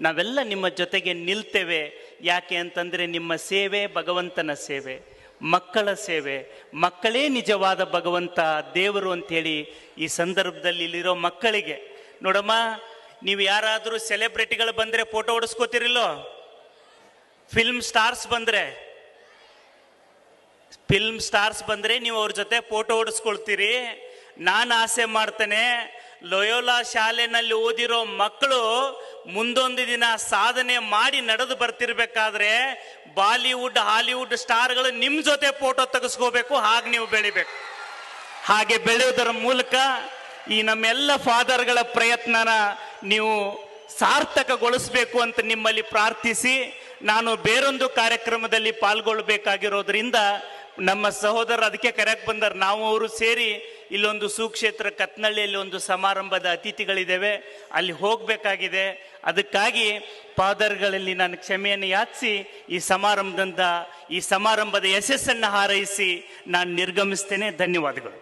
ನಾವೆಲ್ಲ ನಿಮ್ಮ ಜೊತೆಗೆ ನಿಲ್ತೇವೆ. ಯಾಕೆ ಅಂತಂದರೆ ನಿಮ್ಮ ಸೇವೆ ಭಗವಂತನ ಸೇವೆ, ಮಕ್ಕಳ ಸೇವೆ. ಮಕ್ಕಳೇ ನಿಜವಾದ ಭಗವಂತ ದೇವರು ಅಂಥೇಳಿ ಈ ಸಂದರ್ಭದಲ್ಲಿ ಇಲ್ಲಿರೋ ಮಕ್ಕಳಿಗೆ ನೋಡಮ್ಮ, ನೀವು ಯಾರಾದರೂ ಸೆಲೆಬ್ರಿಟಿಗಳು ಬಂದರೆ ಫೋಟೋ ಹೊಡಿಸ್ಕೋತಿರಿಲ್ಲೋ? ಫಿಲ್ಮ್ ಸ್ಟಾರ್ಸ್ ಬಂದರೆ ನೀವು ಅವ್ರ ಜೊತೆ ಫೋಟೋ ಹೊಡಿಸ್ಕೊಳ್ತೀರಿ. ನಾನು ಆಸೆ ಮಾಡ್ತೇನೆ, ಲೊಯೋಲಾ ಶಾಲೆನಲ್ಲಿ ಓದಿರೋ ಮಕ್ಕಳು ಮುಂದೊಂದು ದಿನ ಸಾಧನೆ ಮಾಡಿ ನಡೆದು ಬರ್ತಿರ್ಬೇಕಾದ್ರೆ ಬಾಲಿವುಡ್ ಹಾಲಿವುಡ್ ಸ್ಟಾರ್ಗಳು ನಿಮ್ಮ ಜೊತೆ ಫೋಟೋ ತೆಗೆಸ್ಕೋಬೇಕು. ಹಾಗೆ ನೀವು ಬೆಳಿಬೇಕು. ಹಾಗೆ ಬೆಳೆಯೋದರ ಮೂಲಕ ಈ ನಮ್ಮೆಲ್ಲ ಫಾದರ್ಗಳ ಪ್ರಯತ್ನನ ನೀವು ಸಾರ್ಥಕಗೊಳಿಸಬೇಕು ಅಂತ ನಿಮ್ಮಲ್ಲಿ ಪ್ರಾರ್ಥಿಸಿ, ನಾನು ಬೇರೊಂದು ಕಾರ್ಯಕ್ರಮದಲ್ಲಿ ಪಾಲ್ಗೊಳ್ಬೇಕಾಗಿರೋದ್ರಿಂದ ನಮ್ಮ ಸಹೋದರರು ಅದಕ್ಕೆ ಕರೆಯಕ್ಕೆ ಬಂದಾರೆ. ನಾವು ಅವರು ಸೇರಿ ಇಲ್ಲೊಂದು ಸುಕ್ಷೇತ್ರ ಕತ್ನಳ್ಳಿಯಲ್ಲಿ ಒಂದು ಸಮಾರಂಭದ ಅತಿಥಿಗಳಿದ್ದೇವೆ, ಅಲ್ಲಿ ಹೋಗಬೇಕಾಗಿದೆ. ಅದಕ್ಕಾಗಿ ಫಾದರ್ಗಳಲ್ಲಿ ನಾನು ಕ್ಷಮೆಯನ್ನು ಯಾಚಿಸಿ ಈ ಸಮಾರಂಭದ ಯಶಸ್ಸನ್ನು ಹಾರೈಸಿ ನಾನು ನಿರ್ಗಮಿಸ್ತೇನೆ. ಧನ್ಯವಾದಗಳು.